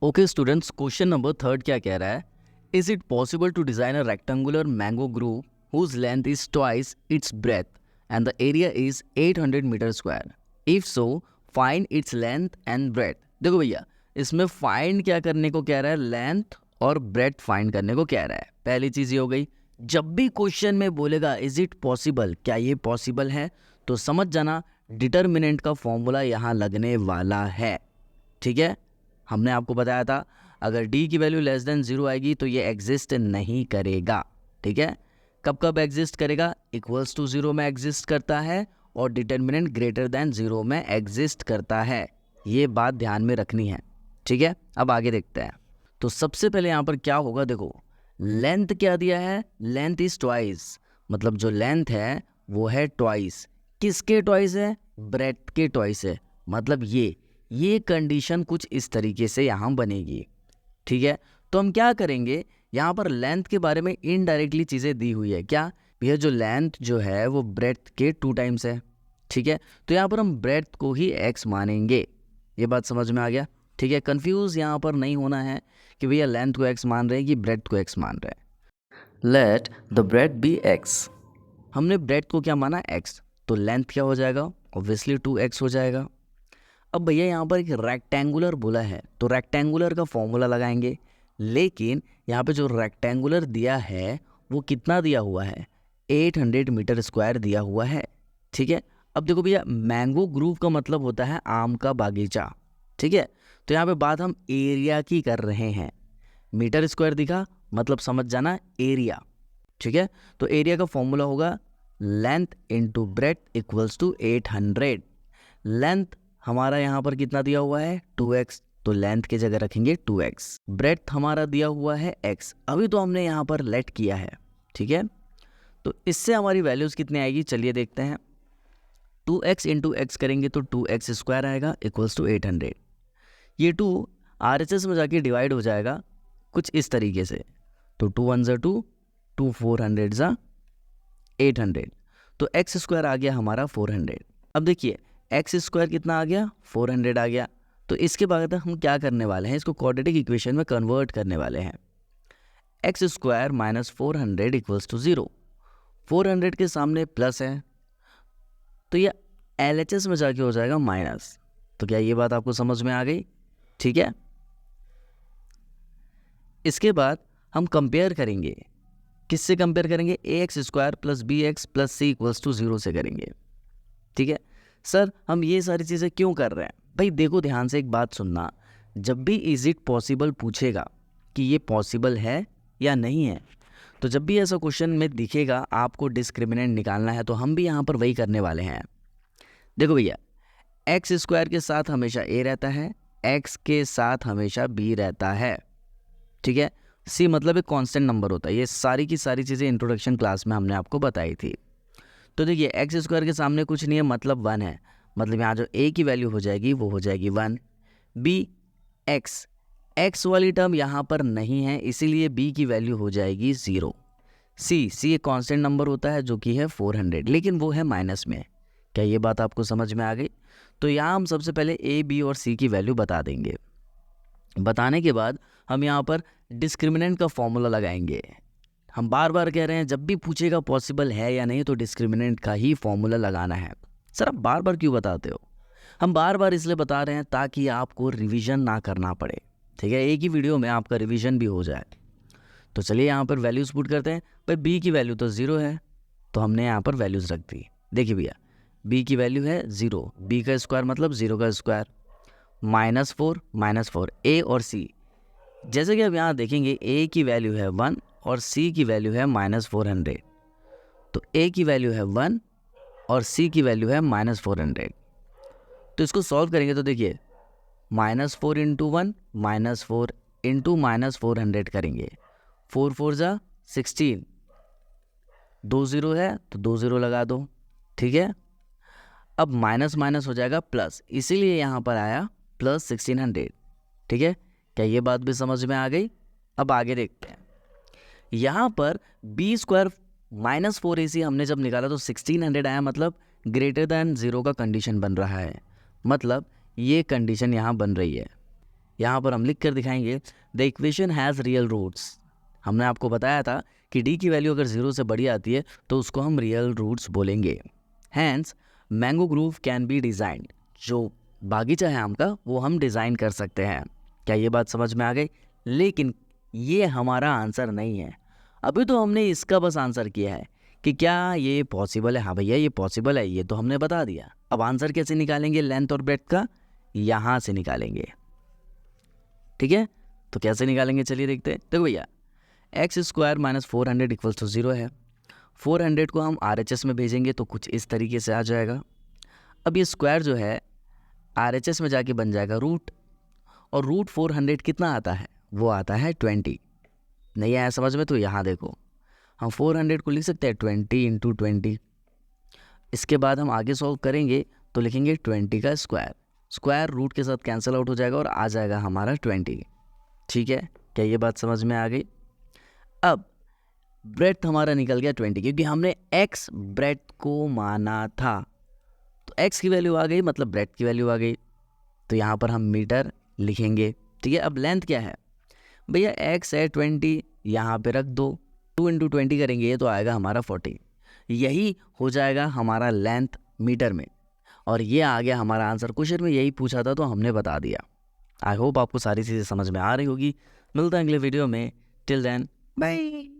Okay students, question number third क्या कह रहा है? Is it possible to design a rectangular mango grove whose length is twice its breadth and the area is 800 metre square? If so find its length and breadth. देखो भैया, इसमें find क्या करने को कह रहा है? लेंथ और ब्रेथ फाइंड करने को कह रहा है। पहली चीज ये हो गई। जब भी क्वेश्चन में बोलेगा इज इट पॉसिबल, क्या ये पॉसिबल है, तो समझ जाना डिटर्मिनेंट का फॉर्मूला यहाँ लगने वाला है। ठीक है, हमने आपको बताया था अगर d की वैल्यू लेस देन 0 आएगी तो ये एग्जिस्ट नहीं करेगा। ठीक है, कब कब एग्जिस्ट करेगा? इक्वल्स टू 0 में एग्जिस्ट करता है और डिटर्मिनेंट ग्रेटर देन 0 में एग्जिस्ट करता है। ये बात ध्यान में रखनी है। ठीक है, अब आगे देखते हैं। तो सबसे पहले यहाँ पर क्या होगा, देखो लेंथ क्या दिया है? लेंथ इज ट्वाइस, मतलब जो लेंथ है वो है ट्वाइस। किसके ट्वाइस है? ब्रेथ के ट्वाइस है। मतलब ये कंडीशन कुछ इस तरीके से यहाँ बनेगी। ठीक है, तो हम क्या करेंगे, यहाँ पर लेंथ के बारे में इनडायरेक्टली चीज़ें दी हुई है। क्या? यह जो लेंथ जो है वो ब्रेथ के 2 टाइम्स है। ठीक है, तो यहाँ पर हम ब्रेथ को ही x मानेंगे। ये बात समझ में आ गया? ठीक है, कंफ्यूज यहाँ पर नहीं होना है कि भैया लेंथ को x मान रहे हैं कि ब्रेथ को x मान रहे हैं। Let the breadth be x। हमने ब्रेथ को क्या माना? x, तो लेंथ क्या हो जाएगा? ऑब्वियसली 2x हो जाएगा। अब भैया यहाँ पर एक रेक्टेंगुलर बोला है तो रेक्टेंगुलर का फॉर्मूला लगाएंगे, लेकिन यहाँ पे जो रेक्टेंगुलर दिया है वो कितना दिया हुआ है? 800 मीटर स्क्वायर दिया हुआ है। ठीक है, अब देखो भैया मैंगो ग्रूव का मतलब होता है आम का बागीचा। ठीक है, तो यहाँ पे बात हम एरिया की कर रहे हैं। मीटर स्क्वायर दिखा मतलब समझ जाना एरिया। ठीक है, तो एरिया का फॉर्मूला होगा length into breadth equals to 800। Length हमारा यहाँ पर कितना दिया हुआ है? 2x, तो लेंथ की जगह रखेंगे 2x। ब्रेथ हमारा दिया हुआ है x, अभी तो हमने यहाँ पर लेट किया है। ठीक है, तो इससे हमारी वैल्यूज़ कितनी आएगी चलिए देखते हैं। 2x इंटू एक्स करेंगे तो 2x स्क्वायर आएगा इक्वल्स टू 800। ये 2 RHS में जाके डिवाइड हो जाएगा कुछ इस तरीके से, तो 2 1 ज़ा 2, 2 400 ज़ा 800, तो x स्क्वायर आ गया हमारा 400। अब देखिए एक्स स्क्वायर कितना आ गया? 400 आ गया। तो इसके बाद हम क्या करने वाले हैं? इसको क्वाड्रेटिक इक्वेशन में कन्वर्ट करने वाले हैं। X square minus 400 equals to 0। 400 के सामने प्लस है तो ये LHS में जाके हो जाएगा माइनस। तो क्या ये बात आपको समझ में आ गई? ठीक है, इसके बाद हम कंपेयर करेंगे। किससे कंपेयर करेंगे? ax square plus bx plus c equals to 0 से करेंगे। ठीक है सर, हम ये सारी चीज़ें क्यों कर रहे हैं? भाई देखो ध्यान से एक बात सुनना, जब भी इज इट पॉसिबल पूछेगा कि ये पॉसिबल है या नहीं है, तो जब भी ऐसा क्वेश्चन में दिखेगा आपको डिस्क्रिमिनेंट निकालना है, तो हम भी यहाँ पर वही करने वाले हैं। देखो भैया एक्स स्क्वायर के साथ हमेशा a रहता है, x के साथ हमेशा b रहता है। ठीक है, c मतलब एक कांस्टेंट नंबर होता है। ये सारी की सारी चीज़ें इंट्रोडक्शन क्लास में हमने आपको बताई थी। तो देखिए एक्स स्क्वायर के सामने कुछ नहीं है मतलब 1 है, मतलब यहाँ जो a की वैल्यू हो जाएगी वो हो जाएगी 1। b x वाली टर्म यहाँ पर नहीं है इसीलिए b की वैल्यू हो जाएगी 0। c एक कांस्टेंट नंबर होता है जो कि है 400, लेकिन वो है माइनस में। क्या ये बात आपको समझ में आ गई? तो यहाँ हम सबसे पहले a b और c की वैल्यू बता देंगे। बताने के बाद हम यहाँ पर डिस्क्रिमिनेंट का फॉर्मूला लगाएंगे। हम बार बार कह रहे हैं जब भी पूछेगा पॉसिबल है या नहीं तो डिस्क्रिमिनेंट का ही फॉर्मूला लगाना है। सर आप बार बार क्यों बताते हो? हम बार बार इसलिए बता रहे हैं ताकि आपको रिवीजन ना करना पड़े। ठीक है, एक ही वीडियो में आपका रिवीजन भी हो जाए। तो चलिए यहाँ पर वैल्यूज़ पुट करते हैं। भाई बी की वैल्यू तो 0 है तो हमने यहाँ पर वैल्यूज़ रख दी। देखिए भैया बी की वैल्यू है 0, बी का स्क्वायर मतलब 0 का स्क्वायर, -4 ए और सी। जैसे कि अब यहाँ देखेंगे a की वैल्यू है 1 और c की वैल्यू है -400, तो a की वैल्यू है 1 और c की वैल्यू है -400। तो इसको सॉल्व करेंगे तो देखिए -4 इंटू 1 -4 इंटू -400 करेंगे, 4 4 ज़ा 16, 2 0 है तो 2 0 लगा दो। ठीक है, अब माइनस माइनस हो जाएगा प्लस, इसीलिए यहाँ पर आया प्लस 1600। ठीक है, क्या ये बात भी समझ में आ गई? अब आगे देखते हैं। यहाँ पर बी स्क्वायर -4ac हमने जब निकाला तो 1600 आया, मतलब ग्रेटर दैन 0 का कंडीशन बन रहा है, मतलब ये कंडीशन यहाँ बन रही है। यहाँ पर हम लिख कर दिखाएंगे the equation has real roots. हमने आपको बताया था कि डी की वैल्यू अगर 0 से बड़ी आती है तो उसको हम रियल रूट्स बोलेंगे। Hence mango grove can be design, जो बागीचा है आम का वो हम डिज़ाइन कर सकते हैं। क्या ये बात समझ में आ गई? लेकिन ये हमारा आंसर नहीं है। अभी तो हमने इसका बस आंसर किया है कि क्या ये पॉसिबल है। हाँ भैया ये पॉसिबल है, ये तो हमने बता दिया। अब आंसर कैसे निकालेंगे लेंथ और ब्रेड्थ का? यहाँ से निकालेंगे। ठीक है, तो कैसे निकालेंगे चलिए देखते हैं। देखो भैया x square minus 400 equals to 0 है। 400 को हम RHS में भेजेंगे तो कुछ इस तरीके से आ जाएगा। अब ये स्क्वायर जो है RHS में जाके बन जाएगा रूट, और रूट 400 कितना आता है? वो आता है 20। नहीं आया समझ में? तो यहाँ देखो हम 400 को लिख सकते हैं 20 इंटू 20। इसके बाद हम आगे सॉल्व करेंगे तो लिखेंगे 20 का स्क्वायर, स्क्वायर रूट के साथ कैंसिल आउट हो जाएगा और आ जाएगा हमारा 20। ठीक है, क्या ये बात समझ में आ गई? अब ब्रेड्थ हमारा निकल गया 20, क्योंकि हमने x ब्रेड्थ को माना था। तो x की वैल्यू आ गई, मतलब ब्रेड्थ की वैल्यू आ गई। तो यहाँ पर हम मीटर लिखेंगे। ठीक है, अब लेंथ क्या है भैया? x है 20, यहाँ पे रख दो, 2 इंटू 20 करेंगे ये तो आएगा हमारा 40। यही हो जाएगा हमारा लेंथ मीटर में, और ये आ गया हमारा आंसर। क्वेश्चन में यही पूछा था तो हमने बता दिया। आई होप आपको सारी चीज़ें समझ में आ रही होगी। मिलता है अगले वीडियो में। Till then bye.